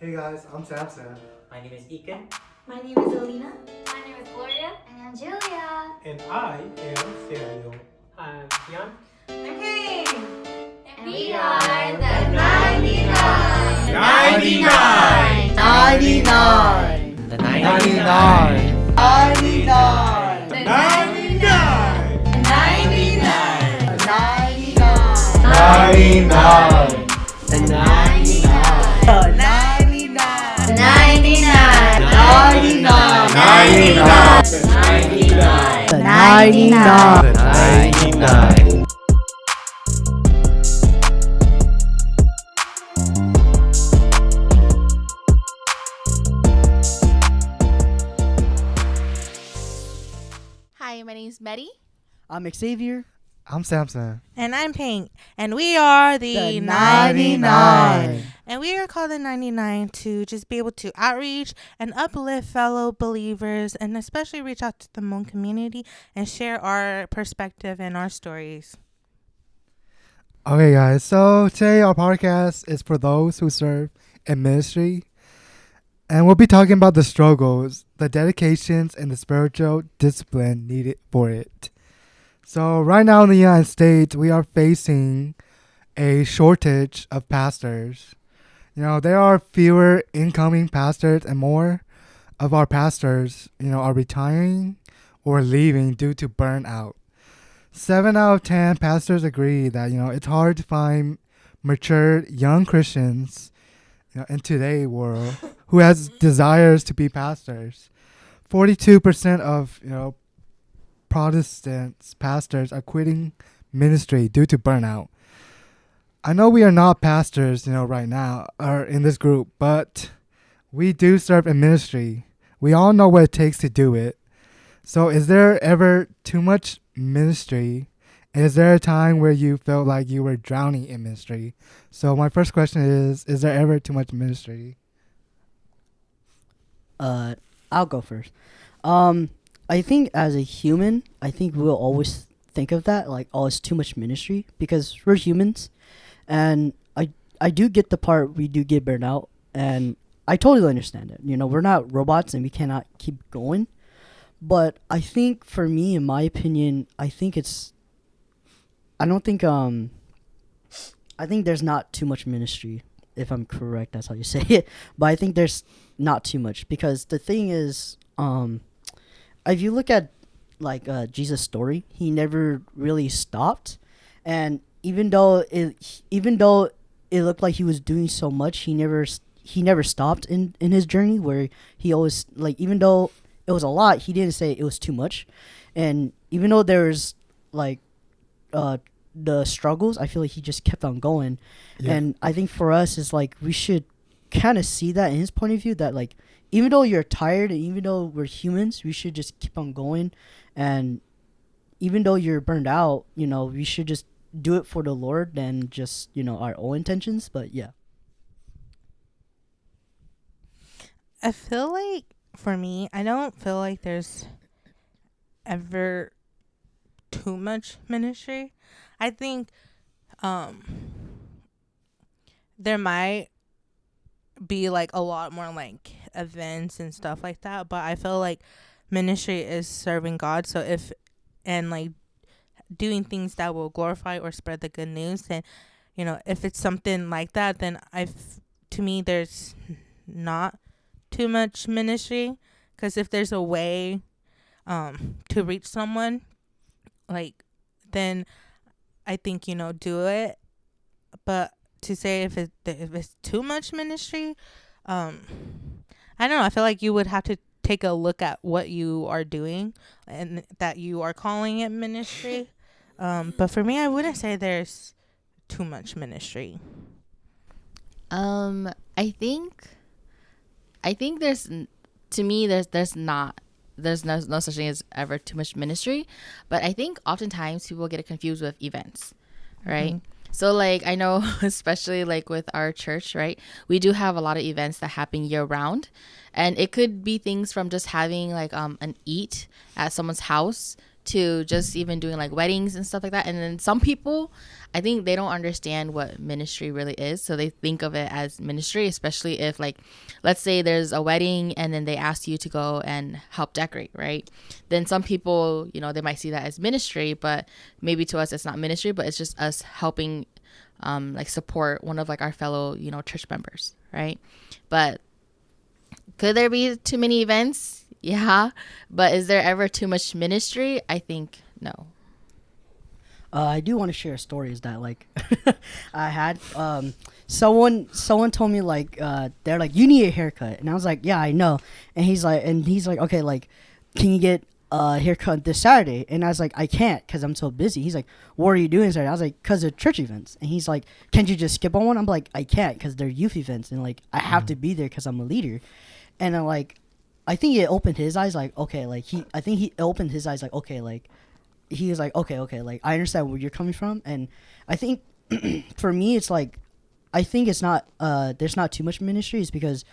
Hey guys, I'm Samson. My name is Ekin. My name is Alina. My name is Gloria. And I'm Julia. And I am Samuel. I'm Jan. I'm Kane. And we are the 99. 99. 99. The 99. 99. The 99. 99. 99. The 99. 99. Hi, my name is Medi. I'm Xavier. I'm Samson. And I'm Pink. And we are the 99. And we are called the 99 to just be able to outreach and uplift fellow believers and especially reach out to the Hmong community and share our perspective and our stories. Okay, guys. So today our podcast is for those who serve in ministry. And we'll be talking about the struggles, the dedications, and the spiritual discipline needed for it. So right now in the United States, we are facing a shortage of pastors. You know, there are fewer incoming pastors and more of our pastors, are retiring or leaving due to burnout. 7 out of 10 pastors agree that, it's hard to find mature young Christians, in today's world who has desires to be pastors. 42% of, Protestants pastors are quitting ministry due to burnout. I know we are not pastors, right now or in this group, but we do serve in ministry. We all know what it takes to do it. So is there ever too much ministry? Is there a time where you felt like you were drowning in ministry? So my first question is there ever too much ministry? I'll go first. I think as a human, I think we'll always think of that like, oh, it's too much ministry because we're humans. And I do get the part we do get burned out. And I totally understand it. We're not robots and we cannot keep going. But I think for me, in my opinion, I think there's not too much ministry, if I'm correct. That's how you say it. But I think there's not too much because the thing is, if you look at like Jesus' story, he never really stopped, and even though it looked like he was doing so much, he never stopped in his journey. Where he always, like, even though it was a lot, he didn't say it was too much, and even though there's like the struggles, I feel like he just kept on going. Yeah. And I think for us is like we should kind of see that in his point of view, that like even though you're tired and even though we're humans, we should just keep on going. And even though you're burned out, we should just do it for the Lord and just, our own intentions. But yeah. I feel like, for me, I don't feel like there's ever too much ministry. I think there might be like a lot more like events and stuff like that, but I feel like ministry is serving God. So if doing things that will glorify or spread the good news, then if it's something like that, then to me there's not too much ministry, because if there's a way to reach someone, like, then I think do it. But to say if it's too much ministry, I don't know. I feel like you would have to take a look at what you are doing and that you are calling it ministry. But for me, I wouldn't say there's too much ministry. I think there's no such thing as ever too much ministry, but I think oftentimes people get it confused with events, right? Mm-hmm. So like I know, especially like with our church, right? We do have a lot of events that happen year round, and it could be things from just having like an eat at someone's house to just even doing like weddings and stuff like that. And then some people, I think they don't understand what ministry really is, so they think of it as ministry, especially if, like, let's say there's a wedding and then they ask you to go and help decorate, right? Then some people, you know, they might see that as ministry, but maybe to us it's not ministry, but it's just us helping like support one of like our fellow, you know, church members, right? But could there be too many events? Yeah. But is there ever too much ministry? I think no. I do want to share a story. Is that like I had someone told me like they're like, you need a haircut, and I was like, yeah, I know. And he's like okay, like, can you get a haircut this Saturday? And I was like, I can't because I'm so busy. He's like, what are you doing Saturday? I was like, because of church events. And he's like, can't you just skip on one? I'm like, I can't because they're youth events, and like I have to be there because I'm a leader. And I'm like, I think it opened his eyes, like, okay, like he opened his eyes, like, okay, like he was like, okay, like I understand where you're coming from. And I think for me, it's like, I think it's not there's not too much ministry. It's because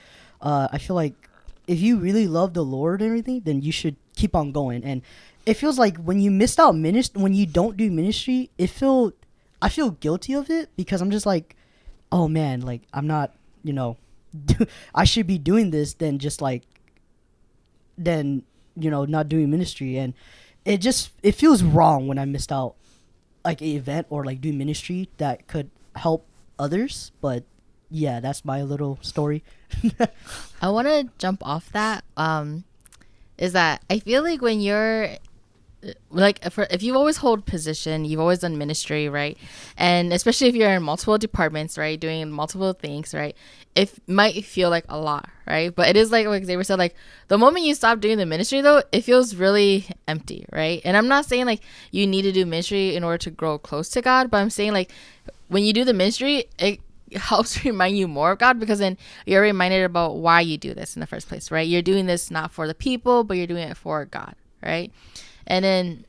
I feel like if you really love the Lord and everything, then you should keep on going. And it feels like when you missed out when you don't do ministry, I feel guilty of it because I'm just like, oh man, like I'm not, you know, I should be doing this than just like, then, you know, not doing ministry. And it feels wrong when I missed out like an event or like doing ministry that could help others. But yeah, that's my little story. I want to jump off that. Is that I feel like when you're like, if you always hold position, you've always done ministry, right? And especially if you're in multiple departments, right, doing multiple things, right, it might feel like a lot, right? But it is like Xavier said, like the moment you stop doing the ministry though, it feels really empty, right? And I'm not saying like you need to do ministry in order to grow close to God, but I'm saying like when you do the ministry, it helps remind you more of God, because then you're reminded about why you do this in the first place, right? You're doing this not for the people, but you're doing it for God, right? And then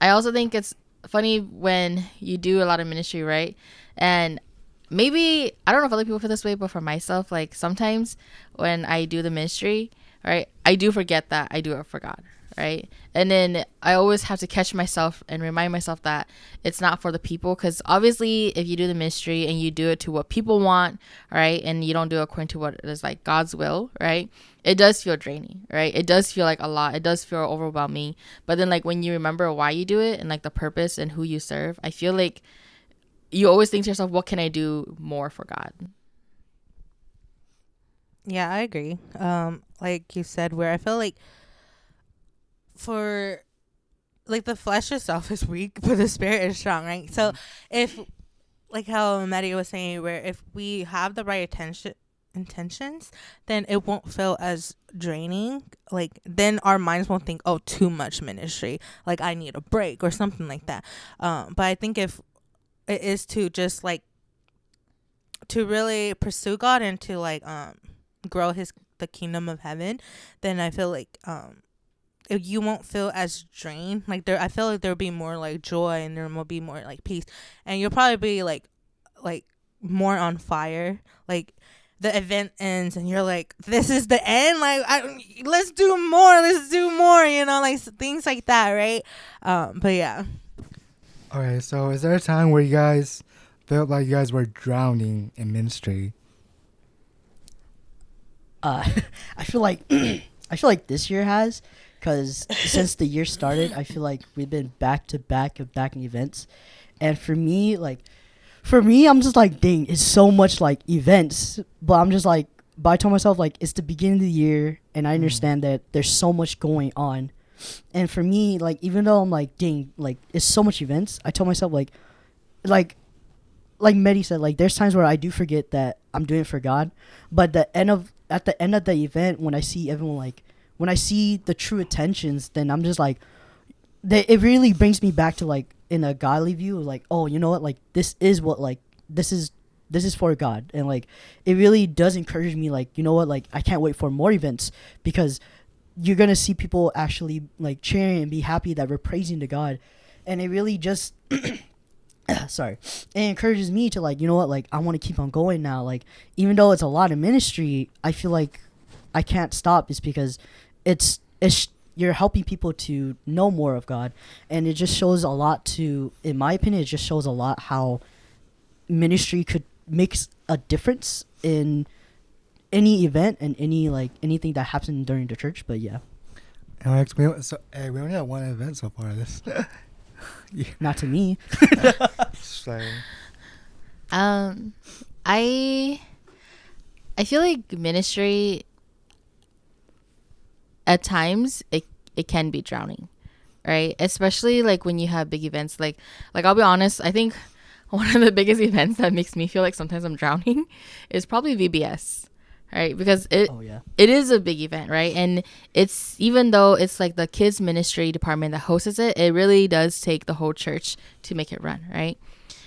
I also think it's funny when you do a lot of ministry, right? And maybe, I don't know if other people feel this way, but for myself, like sometimes when I do the ministry, right, I do forget that I do it for God, right? And then I always have to catch myself and remind myself that it's not for the people, because obviously if you do the ministry and you do it to what people want, right, and you don't do it according to what is like God's will, right, it does feel draining, right? It does feel like a lot. It does feel overwhelming. But then like when you remember why you do it and like the purpose and who you serve, I feel like you always think to yourself, what can I do more for God? Yeah, I agree. Like you said, where I feel like for like the flesh itself is weak, but the spirit is strong, right? So if, like how Maddie was saying, where if we have the right intentions, then it won't feel as draining. Like then our minds won't think, oh, too much ministry, like I need a break or something like that. But I think if it is to just like to really pursue God and to like grow the kingdom of heaven, then I feel like you won't feel as drained. Like I feel like there'll be more like joy, and there will be more like peace, and you'll probably be like more on fire. Like the event ends and you're like, this is the end, like let's do more, you know, like things like that, right? But yeah. Okay, so is there a time where you guys felt like you guys were drowning in ministry? I feel like this year has, because since the year started, I feel like we've been back to back in events. And for me, I'm just like, dang, it's so much like events, but I'm just like, but I told myself like it's the beginning of the year and I understand that there's so much going on. And for me, like, even though I'm like, dang, like it's so much events, I told myself like Medi said, like there's times where I do forget that I'm doing it for God, but at the end of the event, when I see everyone, like when I see the true intentions, then I'm just like, it really brings me back to like in a godly view of like, oh, you know what, like this is what, like this is for God. And like it really does encourage me, like, you know what, like I can't wait for more events, because you're gonna see people actually like cheering and be happy that we're praising to God. And it really just sorry, it encourages me to like, you know what, like I want to keep on going now. Like even though it's a lot of ministry, I feel like I can't stop, just because it's you're helping people to know more of God, and it just shows a lot to, in my opinion, it just shows a lot how ministry could make a difference in any event and any like anything that happened during the church. But yeah, Alex, we only had one event so far. This, not to me. so, I feel like ministry at times it can be drowning, right? Especially like when you have big events. Like I'll be honest, I think one of the biggest events that makes me feel like sometimes I'm drowning is probably VBS, right? Because it is a big event, right? And it's, even though it's like the kids ministry department that hosts it, it really does take the whole church to make it run, right?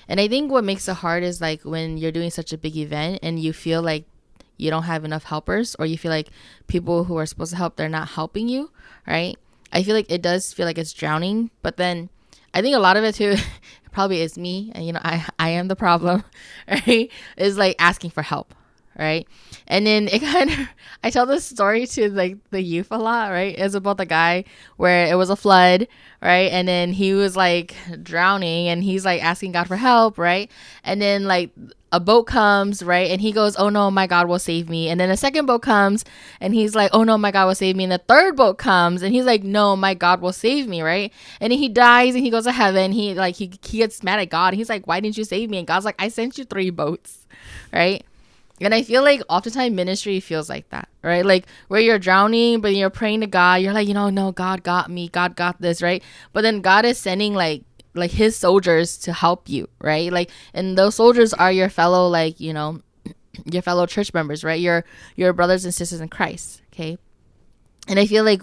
And I think what makes it hard is like when you're doing such a big event and you feel like you don't have enough helpers, or you feel like people who are supposed to help, they're not helping you, right? I feel like it does feel like it's drowning. But then I think a lot of it too probably is me, and you know, I am the problem, right? Is like asking for help, right? And then it kind of, I tell this story to like the youth a lot, right? It's about the guy where it was a flood, right? And then he was like drowning and he's like asking God for help, right? And then like a boat comes, right? And he goes, oh no, my God will save me. And then a second boat comes and he's like, oh no, my God will save me. And the third boat comes and he's like, no, my God will save me, right? And then he dies and he goes to heaven. He gets mad at God. He's like, why didn't you save me? And God's like, I sent you 3 boats, right? And I feel like oftentimes ministry feels like that, right? Like where you're drowning, but you're praying to God. You're like, you know, no, God got me. God got this, right? But then God is sending like his soldiers to help you, right? Like, and those soldiers are your fellow, like, you know, your fellow church members, right? Your brothers and sisters in Christ, okay? And I feel like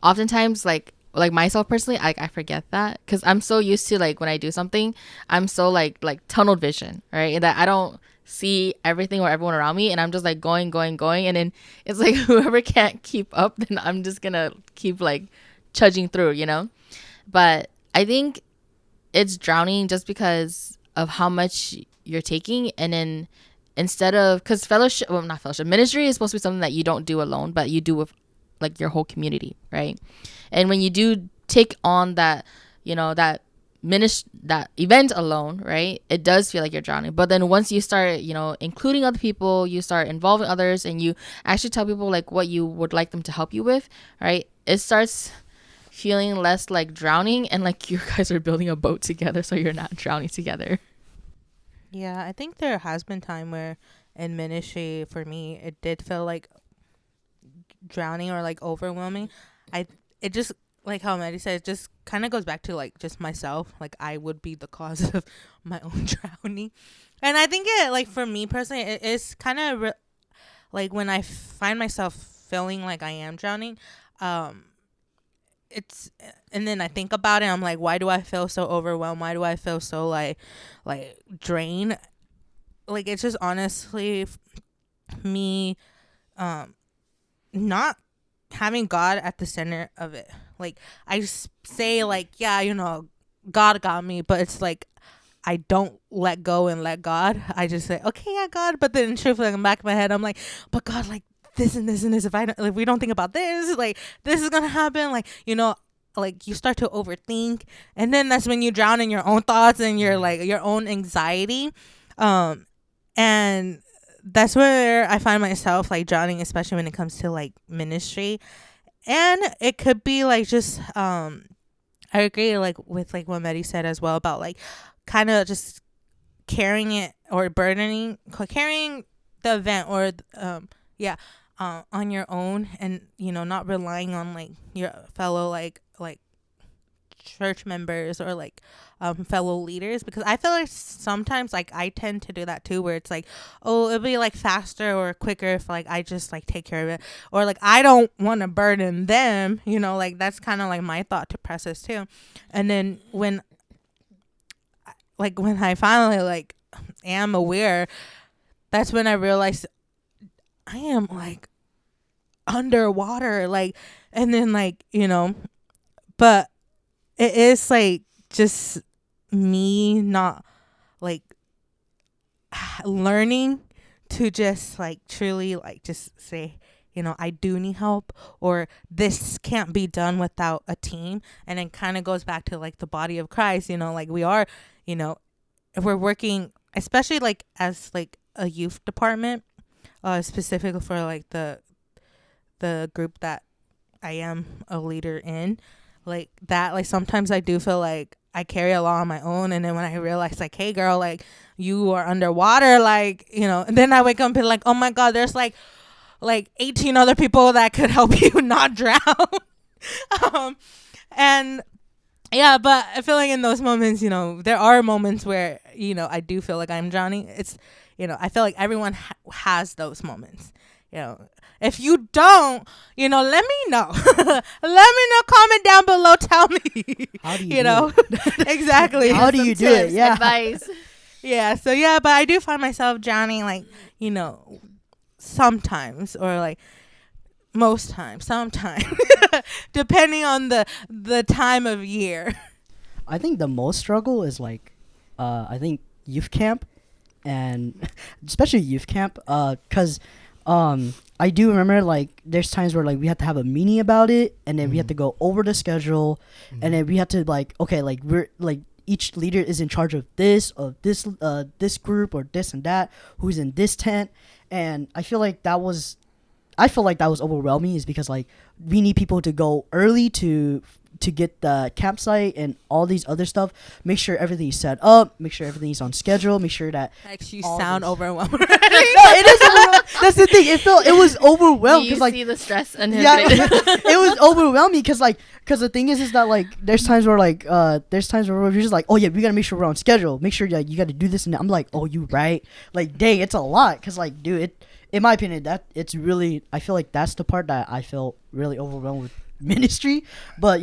oftentimes, like myself personally, I forget that because I'm so used to like when I do something, I'm so like tunnel vision, right? And that I don't see everything or everyone around me, and I'm just like going, and then it's like whoever can't keep up, then I'm just gonna keep like trudging through, you know? But I think it's drowning just because of how much you're taking. And then instead of, because not fellowship, ministry is supposed to be something that you don't do alone, but you do with like your whole community, right? And when you do take on that, you know, that event alone, right, it does feel like you're drowning. But then once you start, you know, including other people, you start involving others, and you actually tell people like what you would like them to help you with, right, it starts feeling less like drowning, and like you guys are building a boat together, so you're not drowning together. Yeah, I think there has been time where in ministry for me it did feel like drowning or like overwhelming. It just, like how Maddie said, it just kind of goes back to like just myself. Like I would be the cause of my own drowning. And I think it, like for me personally, it is kind of like when I find myself feeling like I am drowning, it's, and then I think about it, I'm like, why do I feel so overwhelmed? Why do I feel so like drained? Like it's just honestly me not having God at the center of it. Like I say like, yeah, you know, God got me, but it's like I don't let go and let God. I just say, okay, yeah, God, but then truthfully in the back of my head I'm like, but God, like this and this and this, if we don't think about this, like this is gonna happen, like, you know, like you start to overthink, and then that's when you drown in your own thoughts and your like your own anxiety, and that's where I find myself like drowning, especially when it comes to like ministry. And it could be like just I agree like with like what Medi said as well about like kind of just carrying it or carrying the event or on your own, and you know, not relying on like your fellow like church members or like fellow leaders, because I feel like sometimes like I tend to do that too, where it's like, oh, it'll be like faster or quicker if like I just like take care of it, or like I don't want to burden them, you know, like that's kind of like my thought to process too. And then when I finally like am aware, that's when I realized I am like underwater, like, and then like, you know, but it is like just me not like learning to just like truly like just say, I do need help, or this can't be done without a team. And it kind of goes back to like the body of Christ, like we are, if we're working, especially like as like a youth department, specifically for like the group that I am a leader in, like that, like sometimes I do feel like I carry a lot on my own, and then when I realize like, hey girl, like you are underwater, like and then I wake up and be like, oh my god, there's like 18 other people that could help you not drown. And yeah, but I feel like in those moments, there are moments where I do feel like I'm drowning. It's I feel like everyone has those moments. If you don't, let me know. Let me know. Comment down below. Tell me. How do you do it? Exactly. How do you do it? Yeah. Advice. Yeah. So yeah, but I do find myself drowning, like sometimes, or like most times, sometimes, depending on the time of year. I think the most struggle is like, I think youth camp, and especially youth camp, cause I do remember like there's times where like we had to have a meeting about it, and then we had to go over the schedule, and then we had to like, okay, like we're like each leader is in charge of this group or this and that, who's in this tent, and I feel like that was overwhelming, is because like we need people to go early to get the campsite and all these other stuff, make sure everything's set up, make sure everything's on schedule, make sure that Actually, you sound overwhelmed. no, it is overwhelming. That's the thing, it was overwhelmed, You because like see the stress in his yeah, face. it was overwhelming, because the thing is that like there's times where we're just like, oh yeah, we gotta make sure we're on schedule, make sure that you gotta do this and that. I'm like, oh, you right, like dang, it's a lot, because like dude, it, in my opinion, that it's really, I feel like that's the part that I felt really overwhelmed with ministry. But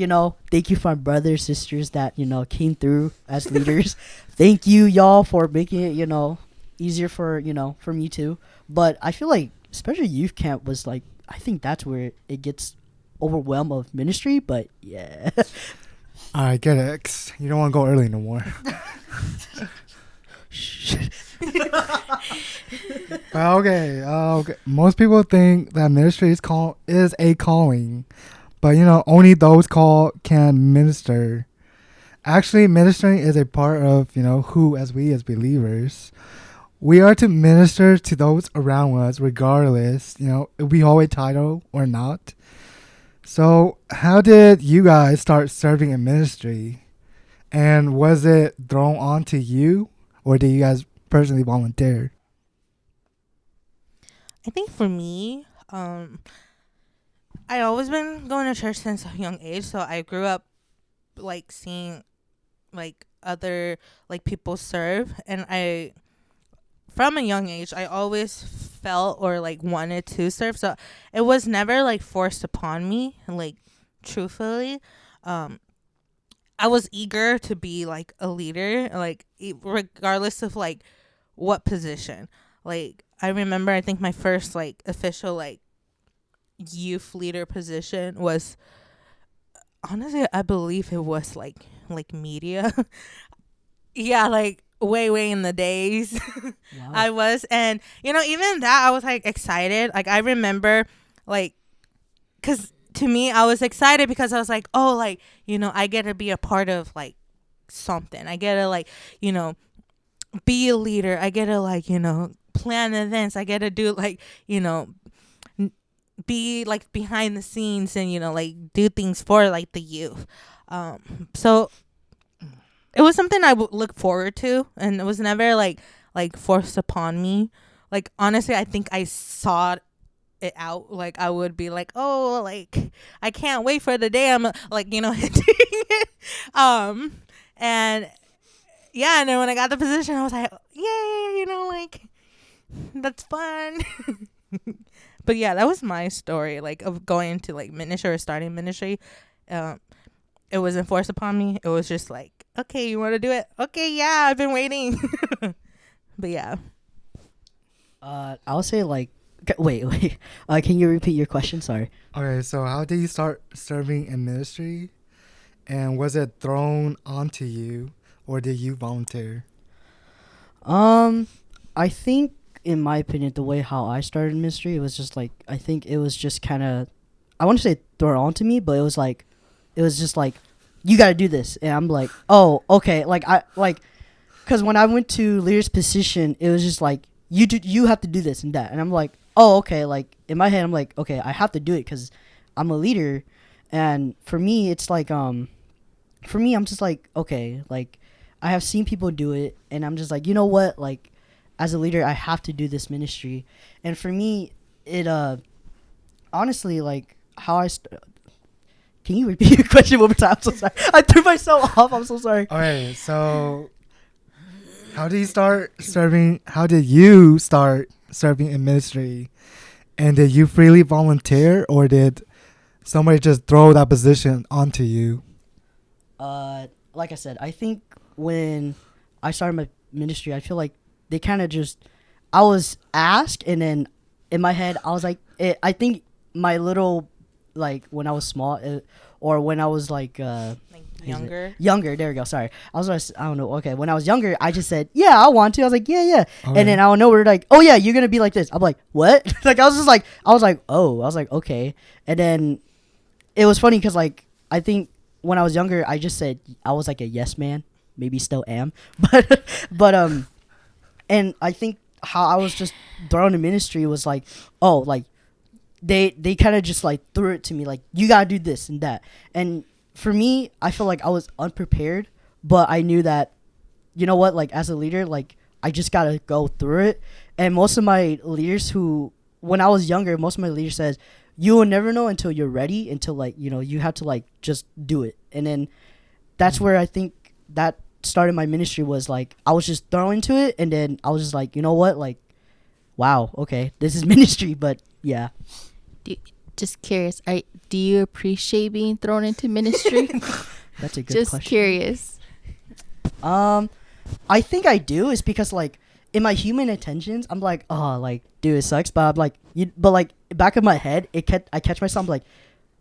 thank you for my brothers, sisters that came through as leaders. Thank you, y'all, for making it easier for for me too. But I feel like especially youth camp was like, I think that's where it gets overwhelmed of ministry. But yeah. I get it. 'Cause you don't want to go early no more. Okay. Most people think that ministry is a calling, but only those called can minister. Actually, ministering is a part of who, as we as believers, we are to minister to those around us, regardless if we hold a title or not. So, how did you guys start serving in ministry, and was it thrown onto you, or did you guys personally volunteer? I think for me, I always been going to church since a young age, so I grew up like seeing like other like people serve, and from a young age I always felt or like wanted to serve, so it was never like forced upon me, like truthfully. I was eager to be like a leader, like regardless of like what position. Like I remember, I think my first like official like youth leader position was, honestly, I believe it was like media. Yeah, like way in the days. Wow. I was, and even that I was like excited. Like I remember, like, because to me I was excited because I was like, oh, like I get to be a part of like something. I get to like be a leader. I get to like plan events. I get to do like be like behind the scenes and like do things for like the youth. So it was something I would look forward to, and it was never like forced upon me. Like honestly, I think I sought it out. Like I would be like, oh, like I can't wait for the day I'm like hitting it. And yeah, and then when I got the position, I was like, yay, like that's fun. But yeah, that was my story, like of going into like ministry or starting ministry. It wasn't forced upon me. It was just like, okay, you want to do it? Okay, yeah, I've been waiting. But yeah. I'll say like, wait. Can you repeat your question? Sorry. Okay, so how did you start serving in ministry, and was it thrown onto you, or did you volunteer? I think in my opinion, the way how I started ministry, it was just like, I think it was just kind of, I want to say thrown onto me, but it was just like, you got to do this. And I'm like, oh, okay. Because when I went to leader's position, it was just like, you have to do this and that. And I'm like, oh, okay. Like, in my head, I'm like, okay, I have to do it because I'm a leader. And for me, it's like, I'm just like, okay, like, I have seen people do it, and I'm just like, you know what? Like, as a leader, I have to do this ministry. And for me, it, honestly, like, how I can you repeat your question one more time? I'm so sorry. I threw myself off. I'm so sorry. Okay, so how did you start serving? How did you start serving in ministry? And did you freely volunteer, or did somebody just throw that position onto you? Like I said, I think when I started my ministry, I feel like they kind of just, I was asked, and then in my head, I was like, I think my little, like, when I was small, or when I was like younger, there we go, sorry. I don't know, okay, when I was younger, I just said, yeah, I want to. I was like, yeah. Okay. And then I don't know, we're like, oh yeah, you're gonna be like this. I'm like, what? Like, I was like, okay. And then it was funny because, like, I think when I was younger, I just said I was like a yes man, maybe still am, but and I think how I was just thrown in ministry was like, oh, like, they kind of just like threw it to me, like, you gotta do this and that. And for me, I feel like I was unprepared, but I knew that, you know what, like, as a leader, like, I just gotta go through it. And most of my leaders when I was younger, most of my leaders says, you will never know until you're ready, until, like, you know, you have to, like, just do it. And then that's where I think that started my ministry, was like, I was just thrown into it, and then I was just like, you know what, like, wow, okay, this is ministry. But yeah. Just curious, do you appreciate being thrown into ministry? That's a good just question. Curious. I think I do, is because, like, in my human intentions, I'm like, oh, like, dude, it sucks, but I'm like, but, like, back of my head, I catch myself, like,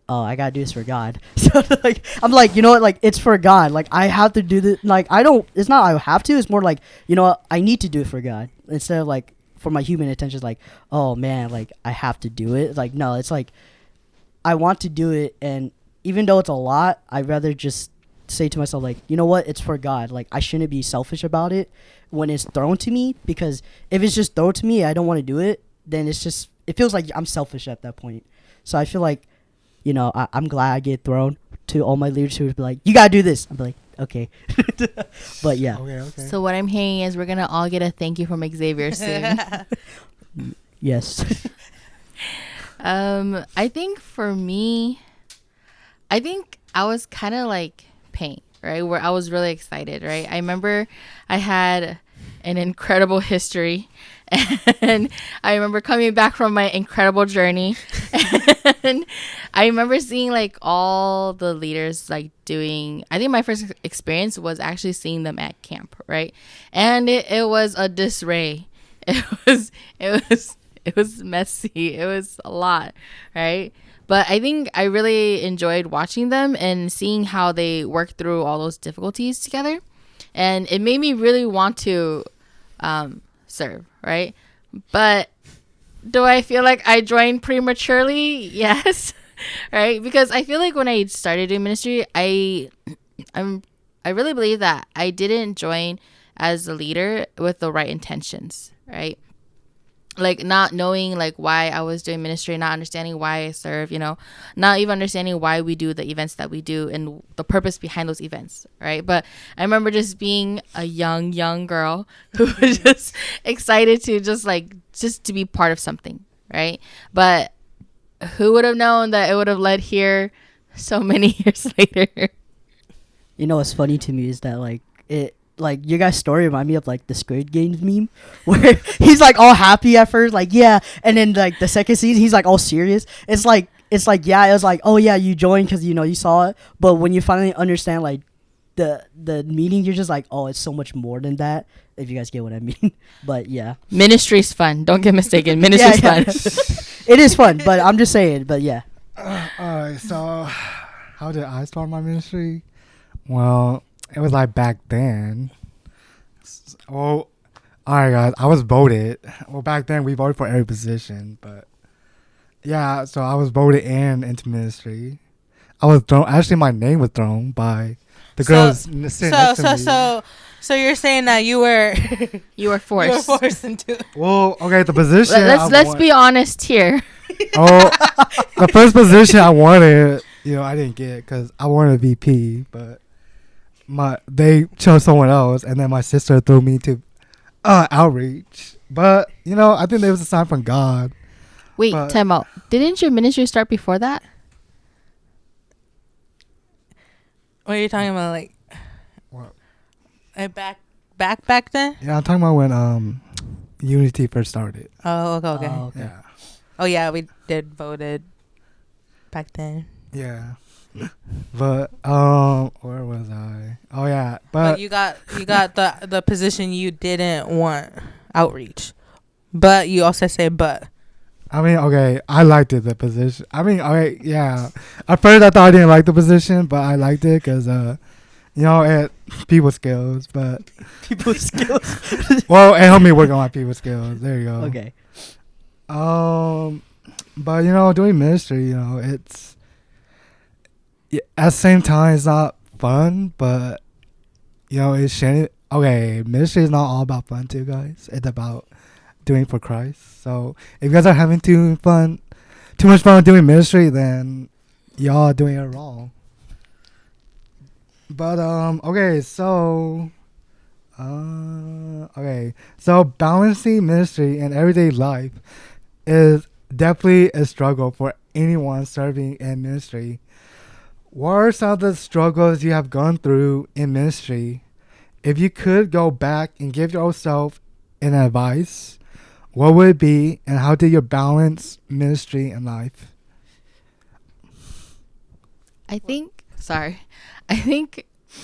oh, I gotta do this for God. So, like, I'm like, you know what, like, it's for God. Like, I have to do this. Like, it's not I have to, it's more like, you know what, I need to do it for God, instead of, like, for my human intentions, like, oh man, like, I have to do it. Like, no, it's like, I want to do it, and even though it's a lot, I'd rather just say to myself, like, you know what, it's for God. Like, I shouldn't be selfish about it when it's thrown to me, because if it's just thrown to me, I don't want to do it, then it feels like I'm selfish at that point. So I feel like, you know, I'm glad I get thrown to all my leaders who would be like, you gotta do this. I'm like, okay. But yeah. Okay. So what I'm hearing is we're gonna all get a thank you from Xavier soon. Yes. I think for me, I think I was kind of like Payne, right? Where I was really excited, right? I remember I had an incredible history, and I remember coming back from my incredible journey, and I remember seeing, like, all the leaders, like, doing, I think my first experience was actually seeing them at camp, right? And it was a disarray. It was messy. It was a lot, right? But I think I really enjoyed watching them and seeing how they work through all those difficulties together. And it made me really want to serve, right? But do I feel like I joined prematurely? Yes, right? Because I feel like when I started doing ministry, I really believe that I didn't join as a leader with the right intentions, right? Like, not knowing, like, why I was doing ministry, not understanding why I serve, you know, not even understanding why we do the events that we do and the purpose behind those events, right? But I remember just being a young girl who was just excited to just to be part of something, right? But who would have known that it would have led here so many years later? You know what's funny to me is that, like, your guys' story remind me of, like, the Squid Games meme, where he's, like, all happy at first, like, yeah, and then, like, the second season, he's, like, all serious. It's like, yeah, it was like, oh yeah, you joined because, you know, you saw it, but when you finally understand, like, the meaning, you're just like, oh, it's so much more than that, if you guys get what I mean. But yeah, Ministry's fun, don't get mistaken. Ministry's fun. It is fun, but I'm just saying. But yeah. Alright, so how did I start my ministry? Well, it was like back then. Oh, All right, guys. I was voted. Well, back then we voted for every position, but yeah. So I was voted in into ministry. I was thrown. Actually, my name was thrown by the girls sitting next to me. So you're saying that you were You were forced. you were forced into. Well, okay. The position. Let's be honest here. Oh, the first position I wanted, I didn't get because I wanted a VP, but they chose someone else, and then my sister threw me to outreach. But I think there was a sign from God. Wait, But- time out. Didn't your ministry start before that? What are you talking about? Like, What? back then? Yeah, I'm talking about when Unity first started. Oh, okay. Oh, okay. Yeah, Oh yeah, we did voted back then. yeah. But where was I? Oh yeah, But but you got the position you didn't want, outreach. But you also say but. I mean, okay, I liked it, the position. I mean, okay, yeah. At first, I thought I didn't like the position, but I liked it because, it people skills. But People skills. well, it helped me work on my people skills. There you go. Okay. But doing ministry, it's at the same time it's not fun, but it's sharing. Okay, ministry is not all about fun too, guys. It's about doing for Christ. So if you guys are having too much fun doing ministry, then y'all are doing it wrong. But okay, so balancing ministry and everyday life is definitely a struggle for anyone serving in ministry. What are some of the struggles you have gone through in ministry? If you could go back and give yourself an advice, what would it be, and how did you balance ministry and life? I think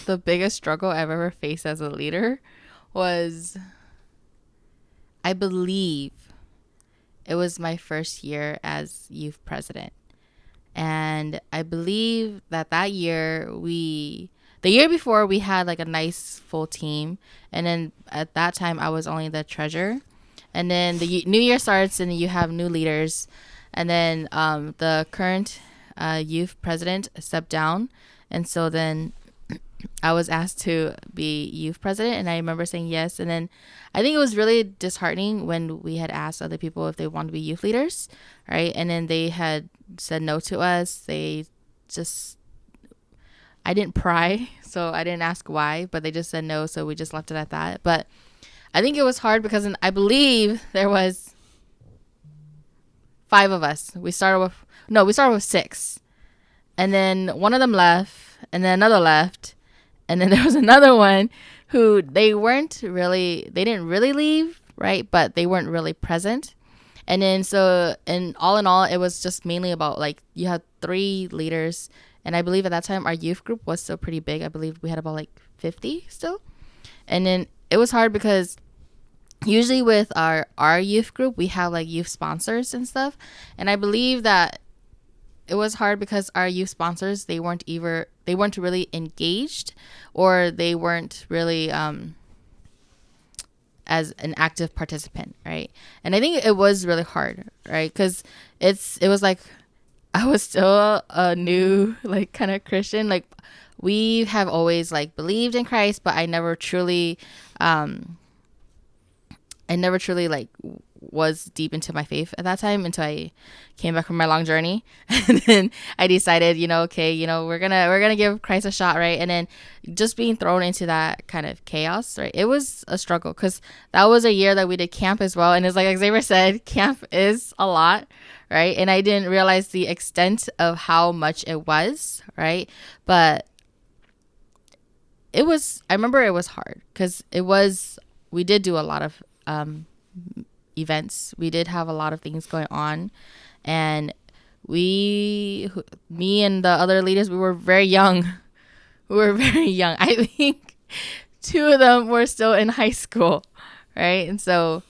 the biggest struggle I've ever faced as a leader was, I believe it was my first year as youth president. And I believe that year the year before we had like a nice full team. And then at that time I was only the treasurer. And then the new year starts and you have new leaders. And then the current youth president stepped down. And so then I was asked to be youth president. And I remember saying yes. And then I think it was really disheartening when we had asked other people if they wanted to be youth leaders. Right. And then they had said no to us. I didn't pry. So I didn't ask why. But they just said no. So we just left it at that. But I think it was hard because I believe there was 5 of us. We started with 6. And then one of them left, and then another left. And then there was another one who they didn't really leave, right? But they weren't really present. And then all in all, it was just mainly about like you had 3 leaders. And I believe at that time our youth group was still pretty big. I believe we had about like 50 still. And then it was hard because usually with our youth group, we have like youth sponsors and stuff. And I believe that it was hard because our youth sponsors, they weren't really engaged, or they weren't really as an active participant, right? And I think it was really hard, right? Because it was like I was still a new like kind of Christian. Like we have always like believed in Christ, but I never truly like was deep into my faith at that time until I came back from my long journey. And then I decided, we're gonna give Christ a shot, right? And then just being thrown into that kind of chaos, right? It was a struggle because that was a year that we did camp as well. And it's like Xavier said, camp is a lot, right? And I didn't realize the extent of how much it was, right? But I remember it was hard because we did do a lot of events. We did have a lot of things going on, and me and the other leaders, we were very young. I think 2 of them were still in high school, right? And so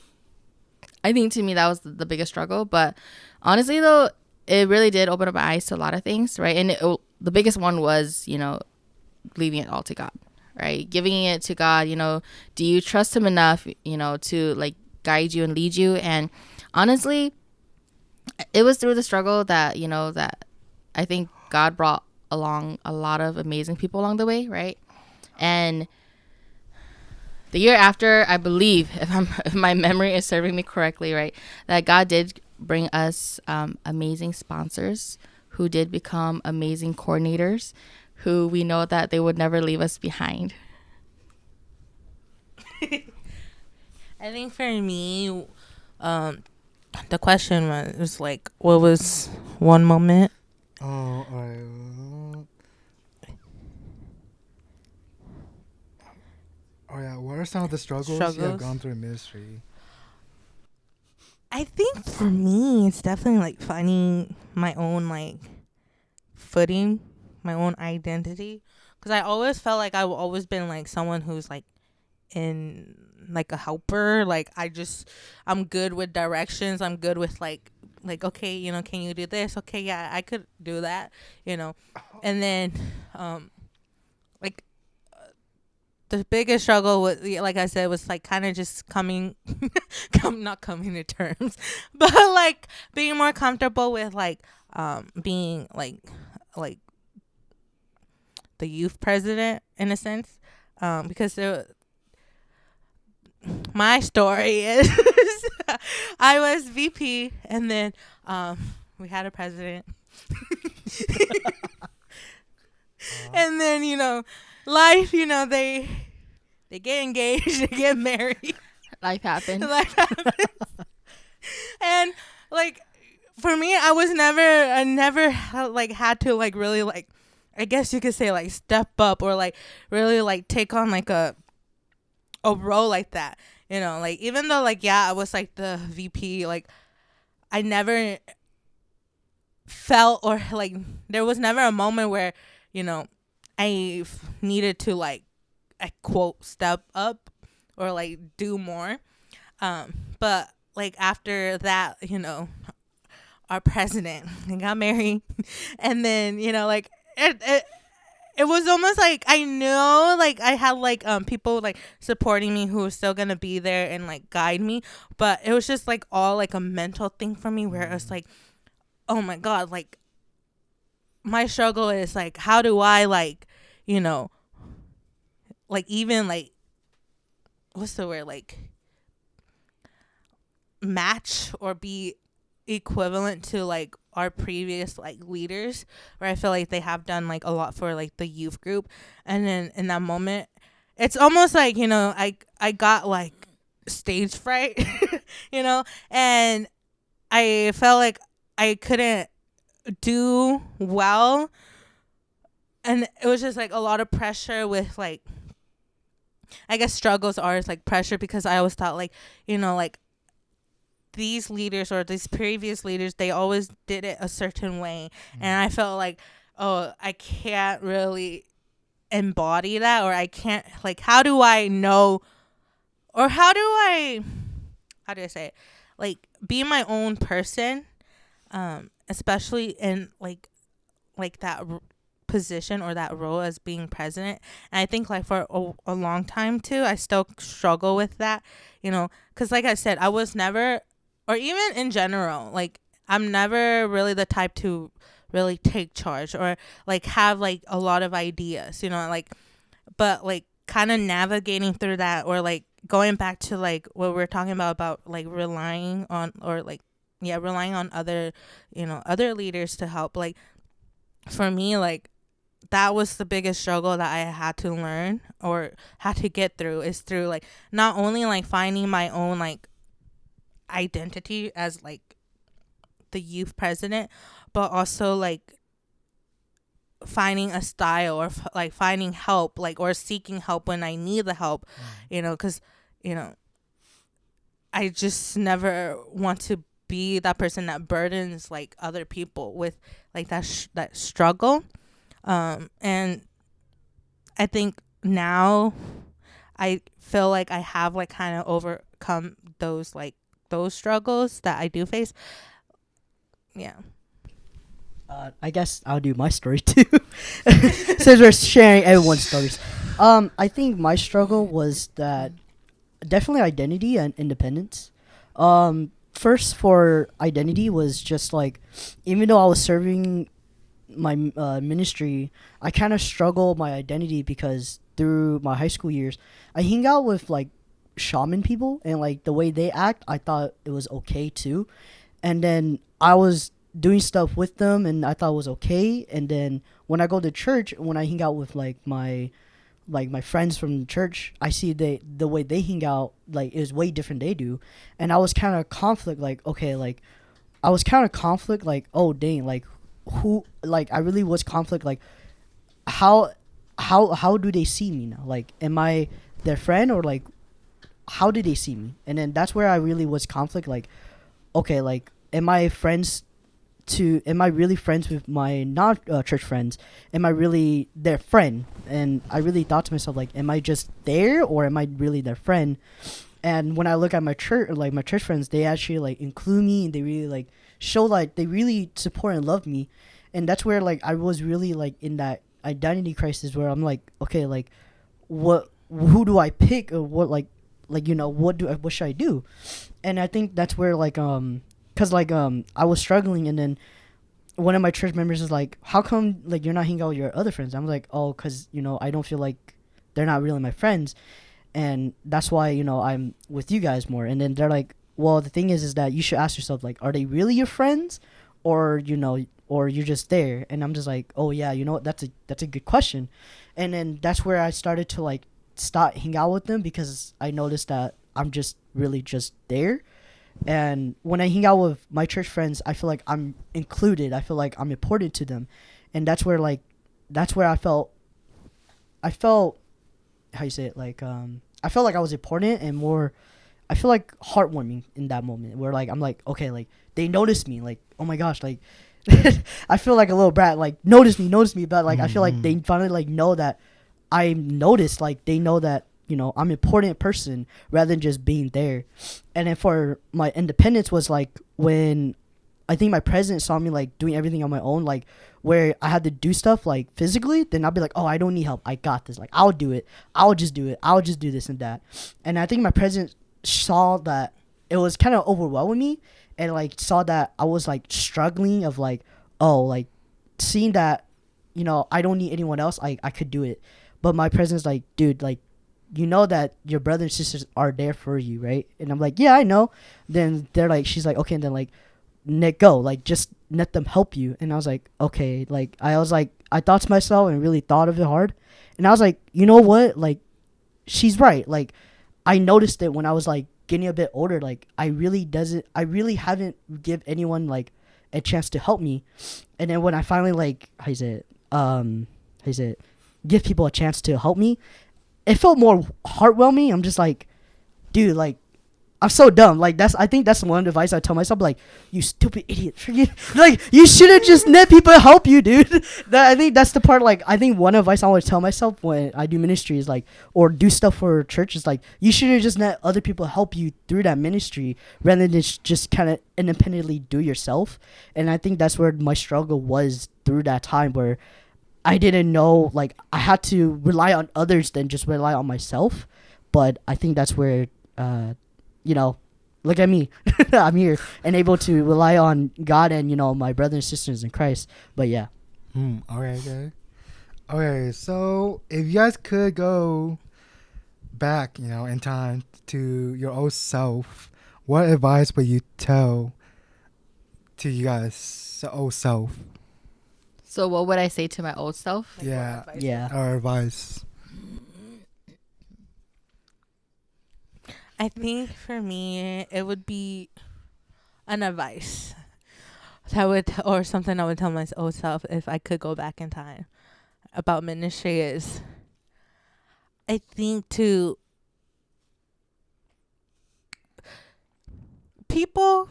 I think to me that was the biggest struggle. But honestly though, it really did open up my eyes to a lot of things, right? And the biggest one was leaving it all to God, right? Giving it to God, do you trust him enough, to like guide you and lead you? And honestly, it was through the struggle that, that I think God brought along a lot of amazing people along the way, right? And the year after, I believe, if my memory is serving me correctly, right, that God did bring us amazing sponsors who did become amazing coordinators, who we know that they would never leave us behind. I think for me, the question was like, what was one moment? Oh, all right. Oh yeah, what are some of the struggles you have gone through in ministry? I think for me, it's definitely like finding my own like footing, my own identity. Because I always felt like I've always been like someone who's like in like a helper. Like I'm good with directions. I'm good with like okay, can you do this? Okay, yeah, I could do that. And then like the biggest struggle was, like I said, was like kind of just not coming to terms, but like being more comfortable with like being like the youth president in a sense, because my story is I was VP and then we had a president. And then life, they get engaged, they get married. Life happened. And like for me, I never had to like really like, I guess you could say like step up or like really like take on like a role like that. Like even though like yeah, I was like the VP, like I never felt or like there was never a moment where I needed to like I quote step up or like do more, but like after that our president got married and then like it was almost like I knew like I had like people like supporting me who were still gonna be there and like guide me, but it was just like all like a mental thing for me where it was like, oh my god, like my struggle is like how do I like like even like what's the word, like match or be equivalent to like our previous like leaders, where I feel like they have done like a lot for like the youth group. And then in that moment it's almost like I got like stage fright and I felt like I couldn't do well, and it was just like a lot of pressure with like, I guess struggles are like pressure, because I always thought like like these leaders or these previous leaders, they always did it a certain way, and I felt like, oh, I can't really embody that, or I can't like, how do I know, or how do I say it, like be my own person, especially in like that position or that role as being president. And I think like for a long time too, I still struggle with that, because like I said, I was never, or even in general, like I'm never really the type to really take charge or like have like a lot of ideas, like, but like kind of navigating through that, or like going back to like what we're talking about like relying on, or like relying on other other leaders to help. Like for me, like that was the biggest struggle that I had to learn or had to get through, is through like not only like finding my own like identity as like the youth president, but also like finding a style, or like finding help, like, or seeking help when I need the help, because I just never want to be that person that burdens like other people with like that struggle. And I think now I feel like I have like kind of overcome those struggles that I do face. Yeah. I guess I'll do my story too, since we're sharing everyone's stories. I think my struggle was that definitely identity and independence. First for identity was just like, even though I was serving my ministry, I kind of struggled my identity because through my high school years, I hang out with like shaman people, and like the way they act, I thought it was okay too. And then I was doing stuff with them, and I thought it was okay. And then when I go to church, when I hang out with like my friends from church, I see the way they hang out like is way different they do, and I was kind of conflict like, okay, like I was kind of conflict like, oh dang, like who, like I really was conflict like how do they see me now, like am I their friend, or like how do they see me? And then that's where I really was conflict like, okay, like am I really friends with my non church friends? Am I really their friend? And I really thought to myself like, am I just there, or am I really their friend? And when I look at my church friends, they actually like include me, and they really like show like they really support and love me. And that's where like I was really like in that identity crisis where I'm like, okay, like who do I pick, or what what should I do? And I think that's where like cause like I was struggling, and then one of my church members is like, how come like you're not hanging out with your other friends? I'm like, oh, cause I don't feel like they're not really my friends, and that's why I'm with you guys more. And then they're like, well, the thing is that you should ask yourself like, are they really your friends, or or you're just there? And I'm just like, oh yeah, what, that's a good question. And then that's where I started to like start hang out with them, because I noticed that I'm just really just there. And when I hang out with my church friends, I feel like I'm included. I feel like I'm important to them. And that's where I felt how you say it, like I felt like I was important, and more I feel like heartwarming in that moment where like I'm like, okay, like they noticed me, like oh my gosh, like I feel like a little brat, like notice me, but like I feel like they finally like know that I'm noticed, like they know that I'm an important person rather than just being there. And then for my independence was like when I think my president saw me like doing everything on my own, like where I had to do stuff like physically, then I'll be like, oh, I don't need help, I got this, like I'll do it, I'll just do this and that. And I think my president saw that it was kind of overwhelming me, and like saw that I was like struggling of like, oh, like seeing that I don't need anyone else, I could do it. But my president's like, dude, like that your brothers and sisters are there for you, right? And I'm like, yeah, I know. Then they're like, she's like, okay, and then like let go, like just let them help you. And I was like, okay, like I was like, I thought to myself and really thought of it hard, and I was like, you know what, like she's right. Like I noticed it when I was like getting a bit older, like I really haven't give anyone like a chance to help me. And then when I finally like give people a chance to help me, it felt more heartwarming. I'm just like, dude, like I'm so dumb. Like I think that's one advice I tell myself, like, you stupid idiot. Like you shouldn't just let people help you, dude. I think that's the part. Like I think one advice I always tell myself when I do ministry is like, or do stuff for church, is like, you shouldn't just let other people help you through that ministry rather than just kind of independently do yourself. And I think that's where my struggle was through that time, where I didn't know, like I had to rely on others than just rely on myself. But I think that's where look at me. I'm here and able to rely on God and my brothers and sisters in Christ. But yeah. Okay, so if you guys could go back in time to your old self, what advice would you tell to you guys old self? So what would I say to my old self? Like, yeah. Yeah. Or advice. I think for me, it would be an advice or something I would tell my old self if I could go back in time about ministry is, I think people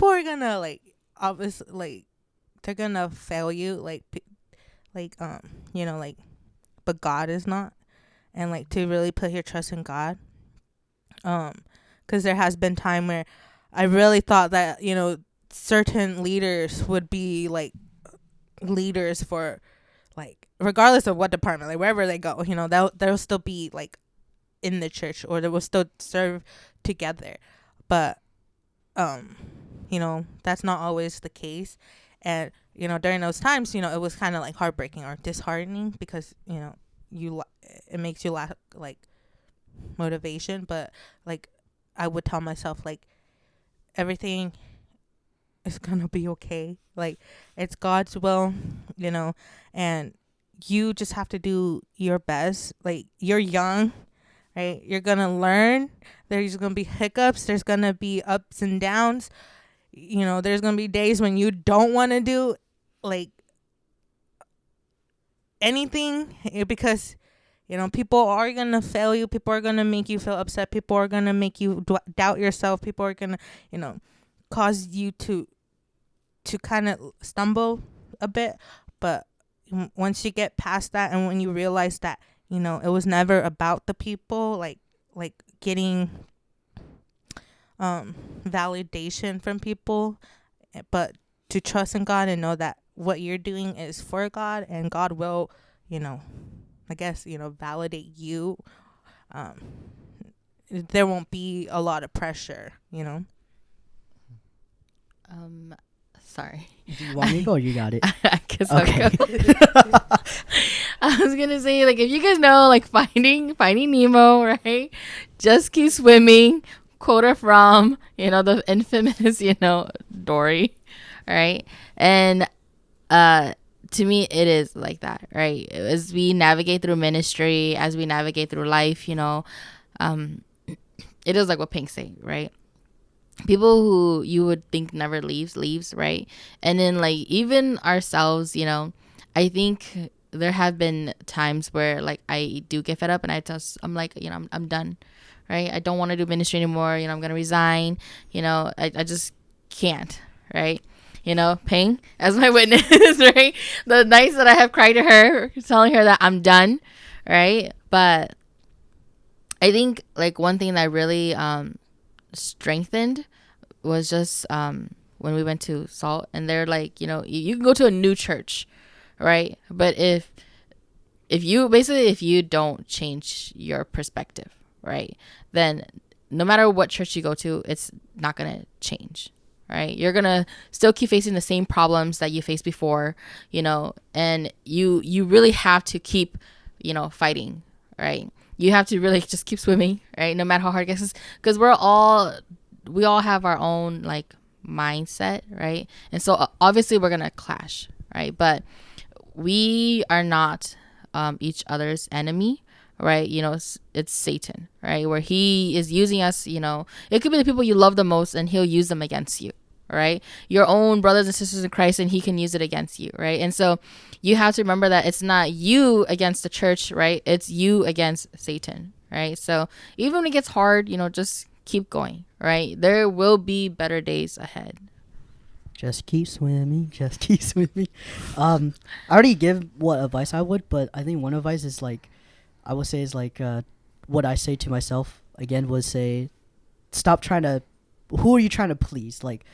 are gonna like, obviously, like they're gonna fail you, like but God is not, and like to really put your trust in God. Because there has been time where I really thought that certain leaders would be like leaders for like regardless of what department, like wherever they go, they'll still be like in the church, or they will still serve together. But that's not always the case. And during those times, it was kind of like heartbreaking or disheartening, because it makes you lack like motivation. But like I would tell myself, like, everything is gonna be okay, like it's God's will, and you just have to do your best. Like, you're young, right? You're gonna learn. There's gonna be hiccups, there's gonna be ups and downs, there's gonna be days when you don't want to do like anything, because people are gonna fail you, people are gonna make you feel upset, people are gonna make you doubt yourself, people are gonna cause you to kind of stumble a bit. But once you get past that, and when you realize that it was never about the people, like getting validation from people, but to trust in God and know that what you're doing is for God, and God will I guess validate you. There won't be a lot of pressure. Sorry. Do you want me to go or you got it? I guess Okay. I'll go. I was gonna say, like, if you guys know, like, Finding Nemo, right? Just keep swimming. Quote from the infamous Dory, right? And to me, it is like that, right? As we navigate through ministry, as we navigate through life, it is like what Pink say, right? People who you would think never leaves, right? And then, like, even ourselves, I think there have been times where, like, I do get fed up, and I'm like, I'm done, right? I don't want to do ministry anymore. I'm gonna resign. I just can't, right? Ping as my witness, right? The nights that I have cried to her, telling her that I'm done, right? But I think, like, one thing that really strengthened was just when we went to Salt, and they're like, you can go to a new church, right? But if you don't change your perspective, right, then no matter what church you go to, it's not gonna change, right? You're gonna still keep facing the same problems that you faced before, and you really have to keep fighting, right? You have to really just keep swimming, right? No matter how hard it gets, because we all have our own, like, mindset, right? And so obviously we're gonna clash, right? But we are not each other's enemy, right? It's Satan, right? Where he is using us. It could be the people you love the most, and he'll use them against you, right? Your own brothers and sisters in Christ, and he can use it against you, right? And so you have to remember that it's not you against the church, right? It's you against Satan, right? So even when it gets hard, just keep going, right? There will be better days ahead. Just keep swimming. Just keep swimming. I already give what advice I would, but I think one advice is, like, I would say is, like, what I say to myself again would say, stop trying to. Who are you trying to please? Like,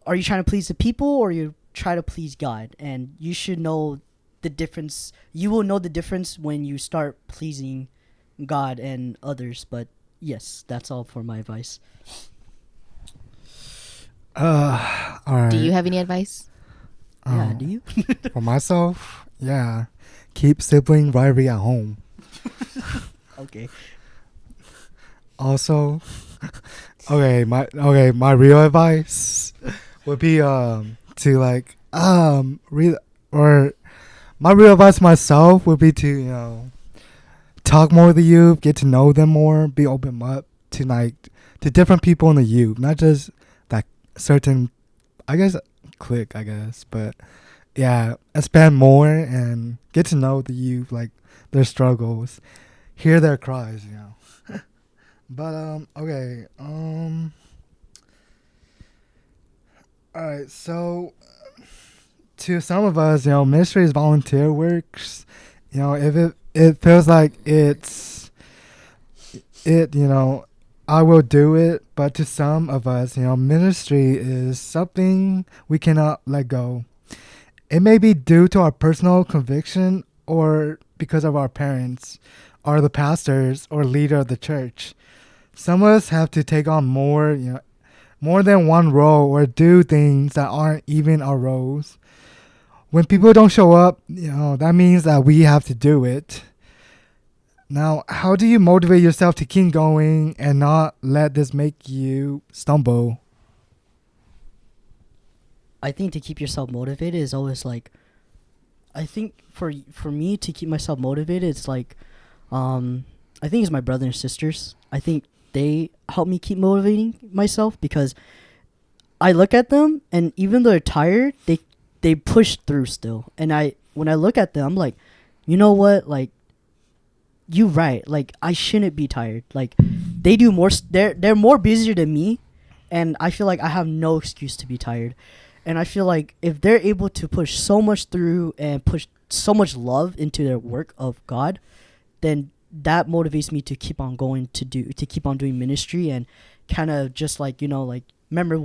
are you trying to please the people, or you try to please God? And you should know the difference. You will know the difference when you start pleasing God and others. But yes, that's all for my advice. All right. Do you have any advice? Yeah, do you? For myself, yeah. Keep sibling rivalry at home. Okay. Also, my real advice would be to, like, my real advice myself would be to talk more with the youth, get to know them more, be open up to, like, to different people in the youth, not just that certain, I guess, clique, but yeah, expand more and get to know the youth, like, their struggles, hear their cries, But okay. Alright, so to some of us, ministry is volunteer works. If it feels like I will do it, but to some of us, ministry is something we cannot let go. It may be due to our personal conviction or because of our parents, or the pastors or leader of the church. Some of us have to take on more than one role or do things that aren't even our roles. When people don't show up, that means that we have to do it. Now, how do you motivate yourself to keep going and not let this make you stumble? I think to keep yourself motivated is always like, I think for me to keep myself motivated, it's like, I think it's my brother and sisters. I think they help me keep motivating myself because I look at them and even though they're tired, they push through still. And when I look at them, I'm like, you know what? Like, you right. Like, I shouldn't be tired. Like, they do more. They're more busier than me, and I feel like I have no excuse to be tired. And I feel like if they're able to push so much through and push so much love into their work of God, then that motivates me to keep on going to keep on doing ministry and kind of just like, like remember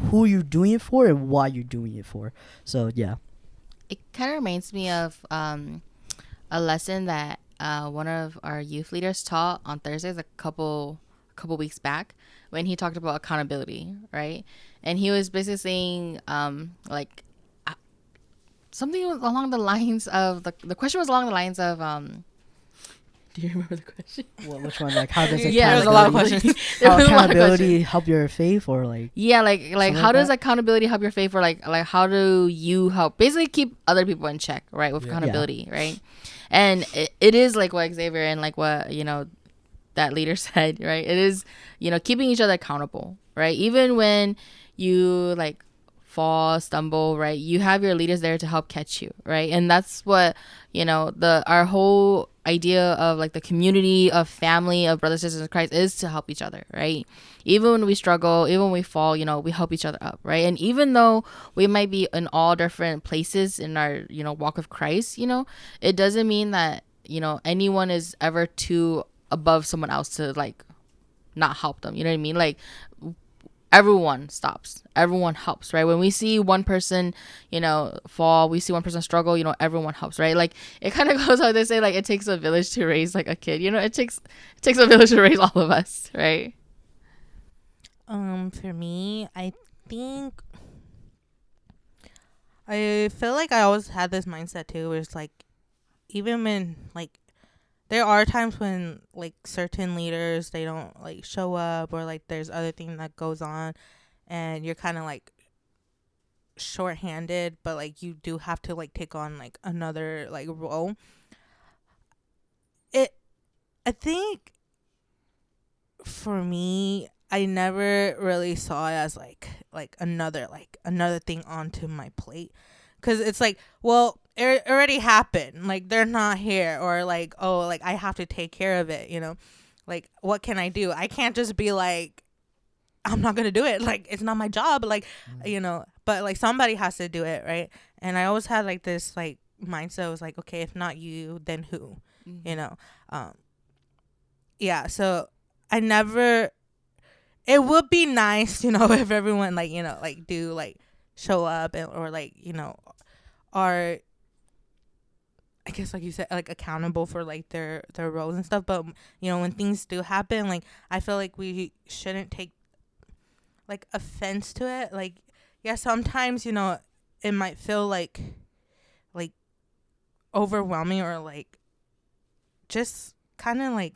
who you're doing it for and why you're doing it for. So yeah. It kind of reminds me of a lesson that one of our youth leaders taught on Thursdays a couple weeks back when he talked about accountability, right? And he was basically saying something along the lines of the question was along the lines of do you remember the question? Which one? Like, how does yeah, there's a lot of questions. How accountability help your faith, or like? Yeah, like how does accountability help your faith, or like how do you help basically keep other people in check, right? With accountability, right? And it is like what Xavier and like what that leader said, right? It is keeping each other accountable, right? Even when you like fall, stumble, right? You have your leaders there to help catch you, right? And that's what our whole idea of like the community of family of brothers and sisters in Christ is to help each other, right? Even when we struggle, even when we fall, we help each other up, right? And even though we might be in all different places in our walk of Christ, it doesn't mean that anyone is ever too above someone else to like not help them. You know what I mean? Like, everyone stops, everyone helps, right? When we see one person fall, we see one person struggle, everyone helps, right? Like, it kind of goes how they say, like, it takes a village to raise like a kid. It takes a village to raise all of us, right? For me, I think I feel like I always had this mindset too, where it's like, even when like there are times when like certain leaders, they don't like show up, or like there's other thing that goes on and you're kind of like shorthanded, but like you do have to like take on like another like role. I think for me, I never really saw it as like another thing onto my plate, because it's like, well, it already happened, like they're not here, or like, oh, like I have to take care of it, like what can I do? I can't just be like, I'm not gonna do it, like it's not my job, like but like somebody has to do it, right? And I always had like this like mindset, was like, okay, if not you, then who? Yeah, so I never, it would be nice, if everyone like like do like show up, and or like are, I guess, like you said, like accountable for like their roles and stuff. But when things do happen, like I feel like we shouldn't take like offense to it. Like, yeah, sometimes it might feel like overwhelming, or like just kind of like,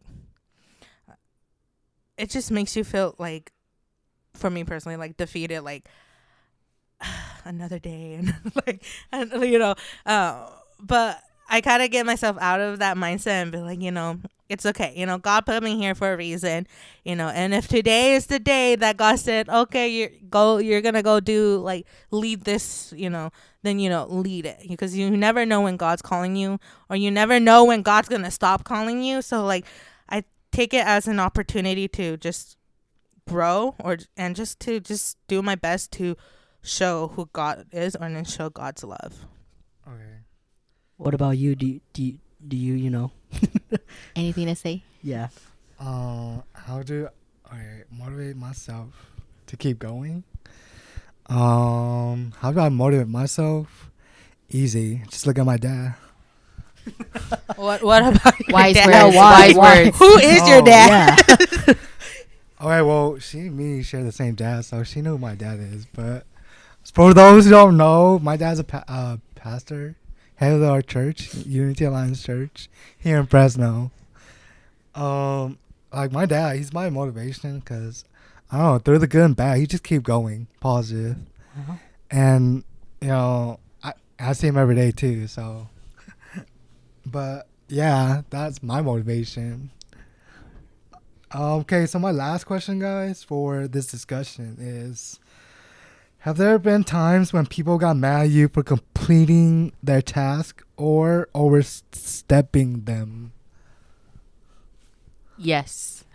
it just makes you feel like, for me personally, like defeated, like another day, and like, and but I kind of get myself out of that mindset and be like, it's okay. God put me here for a reason, and if today is the day that God said, okay, you're going to go do, like, lead this, then, lead it, because you never know when God's calling you, or you never know when God's going to stop calling you. So like, I take it as an opportunity to just grow, and just to do my best to show who God is, and then show God's love. Okay. What about you? Do you Anything to say? Yeah. How do I motivate myself to keep going? How do I motivate myself? Easy. Just look at my dad. What about your Wise dad? words. wise Wise words. Who is your Oh, dad? Yeah. Okay, well, me share the same dad, so she knew who my dad is. But for those who don't know, my dad's a pastor, head of our church, Unity Alliance Church, here in Fresno. Like my dad, he's my motivation because I don't know, through the good and bad, he just keep going, positive, and you know, I see him every day too. So, but yeah, that's my motivation. Okay, so my last question, guys, for this discussion is: have there been times when people got mad at you for completing their task or overstepping them? Yes.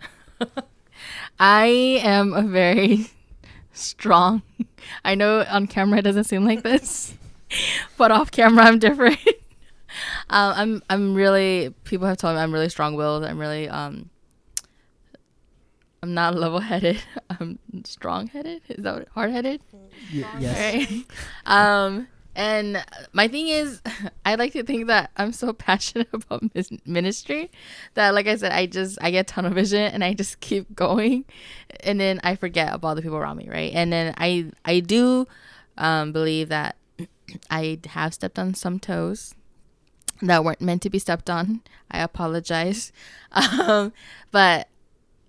I am a very strong. I know on camera it doesn't seem like this, but off camera I'm different. I'm really. People have told me I'm really strong-willed. I'm really I'm not level-headed. I'm strong-headed. Is that what, hard-headed? Yes. Right. And my thing is, I like to think that I'm so passionate about ministry that, like I said, I get tunnel vision and I just keep going, and then I forget about the people around me, right? And then I do believe that I have stepped on some toes that weren't meant to be stepped on. I apologize, but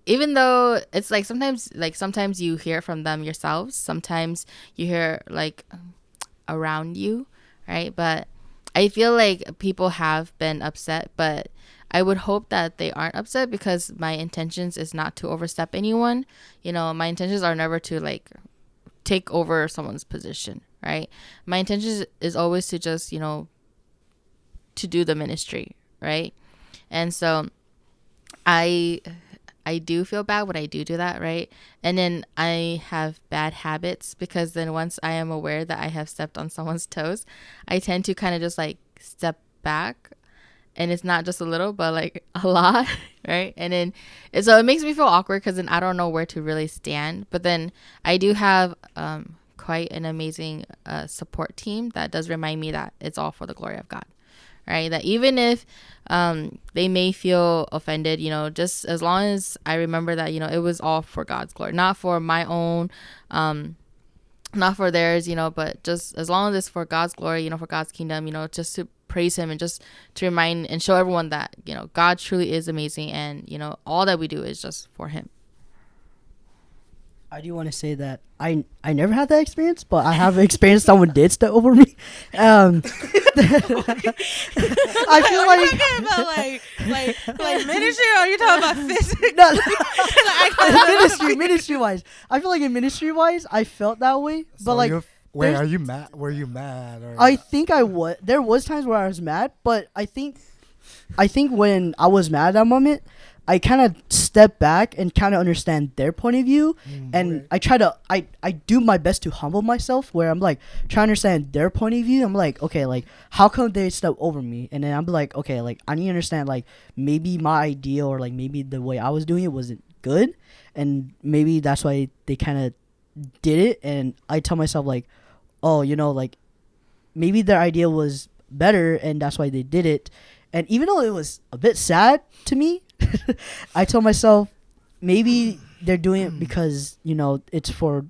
even though it's like sometimes you hear from them yourselves, sometimes you hear like around you, right? But I feel like people have been upset, but I would hope that they aren't upset because my intentions is not to overstep anyone. You know, my intentions are never to like take over someone's position, right? My intentions is always to just, you know, to do the ministry, right? And so I do feel bad when I do that, right? And then I have bad habits because then once I am aware that I have stepped on someone's toes, I tend to kind of just like step back, and it's not just a little, but like a lot, right? And then so it makes me feel awkward because then I don't know where to really stand. But then I do have quite an amazing support team that does remind me that it's all for the glory of God. Right, that even if they may feel offended, you know, just as long as I remember that, you know, it was all for God's glory, not for my own, not for theirs, you know, but just as long as it's for God's glory, you know, for God's kingdom, you know, just to praise Him and just to remind and show everyone that, you know, God truly is amazing, and you know, all that we do is just for Him. I do want to say that I never had that experience, but I have experienced someone did step over me. I feel Are you talking about like ministry, or are you talking about physical? No, ministry wise. I feel like in ministry wise, I felt that way. But So like, wait, are you mad? Were you mad? Or I think I was. There was times where I was mad, but I think when I was mad at that moment, I kind of step back and kind of understand their point of view, and okay. I do my best to humble myself, where I'm like trying to understand their point of view. I'm like, okay, like how come they step over me? And then I'm like, okay, like I need to understand, like maybe my idea or like maybe the way I was doing it wasn't good, and maybe that's why they kind of did it. And I tell myself like, oh, you know, like maybe their idea was better and that's why they did it. And even though it was a bit sad to me, I told myself maybe they're doing it because, you know, it's for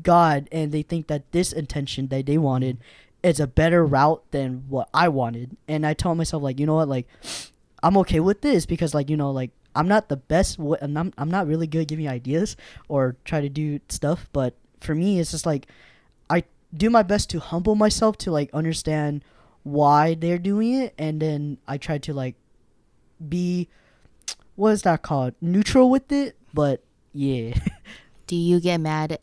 God, and they think that this intention that they wanted is a better route than what I wanted. And I told myself, like, you know what, like I'm okay with this because, like, you know, like I'm not the best and I'm not really good at giving ideas or try to do stuff, but for me it's just like I do my best to humble myself to like understand why they're doing it, and then I try to like be, what is that called, neutral with it. But yeah. Do you get mad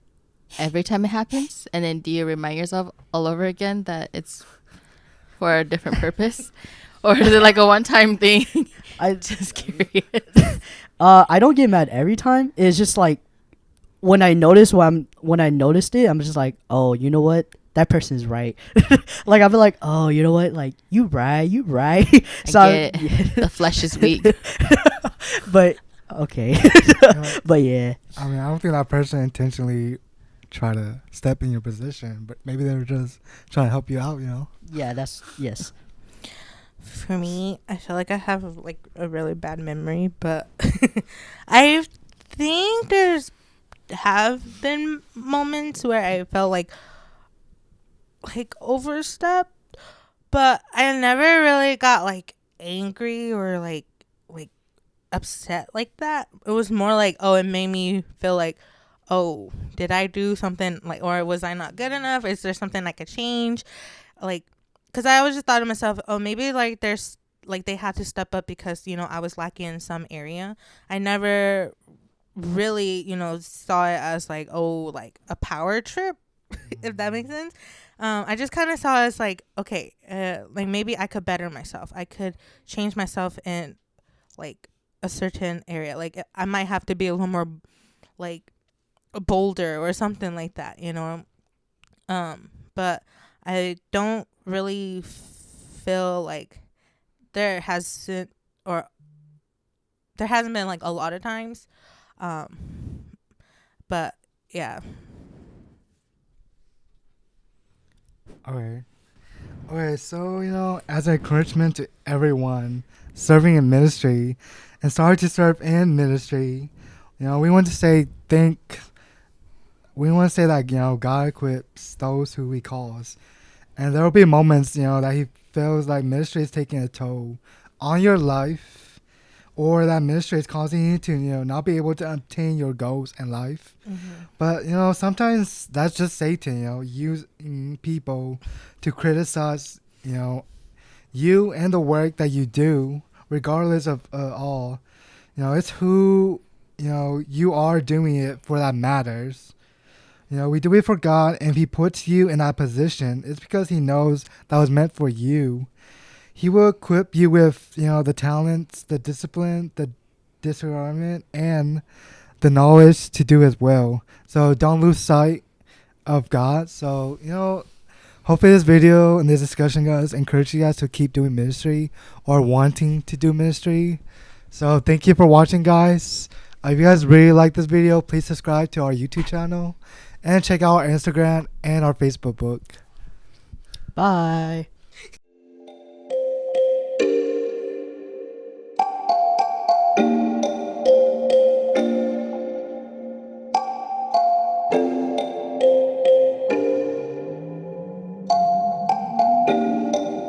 every time it happens, and then do you remind yourself all over again that it's for a different purpose, or is it like a one-time thing? I Just curious. I don't get mad every time. It's just like when I noticed it, I'm just like, oh, you know what, that person's right. Like I'll be like, oh, you know what, like you right. So I get it. The flesh is weak. But okay. But yeah, I mean, I don't think that person intentionally try to step in your position, but maybe they were just trying to help you out, you know? yeah, that's yes. For me, I feel like I have like a really bad memory, but I think there's have been moments where I felt like overstepped, but I never really got like angry or like upset like that. It was more like, oh, it made me feel like, oh, did I do something like, or was I not good enough? Is there something I could change? Like, because I always just thought to myself, oh, maybe like there's like they had to step up because, you know, I was lacking in some area. I never really, you know, saw it as like, oh, like a power trip, if that makes sense. I just kind of saw it as like, okay, like maybe I could better myself. I could change myself in like a certain area. Like I might have to be a little more like bolder or something like that, you know. But I don't really feel like there hasn't been like a lot of times. But yeah. Okay, so, you know, as an encouragement to everyone serving in ministry and starting to serve in ministry, you know, we want to say that, you know, God equips those who he calls. And there will be moments, you know, that he feels like ministry is taking a toll on your life, or that ministry is causing you to, you know, not be able to obtain your goals in life. Mm-hmm. But, you know, sometimes that's just Satan, you know, using people to criticize, you know, you and the work that you do, regardless of all. You know, it's who, you know, you are doing it for that matters. You know, we do it for God, and if he puts you in that position, it's because he knows that was meant for you. He will equip you with, you know, the talents, the discipline, the discernment, and the knowledge to do his will. So don't lose sight of God. So, you know, hopefully this video and this discussion, guys, encourage you guys to keep doing ministry or wanting to do ministry. So thank you for watching, guys. If you guys really like this video, please subscribe to our YouTube channel and check out our Instagram and our Facebook book. Bye.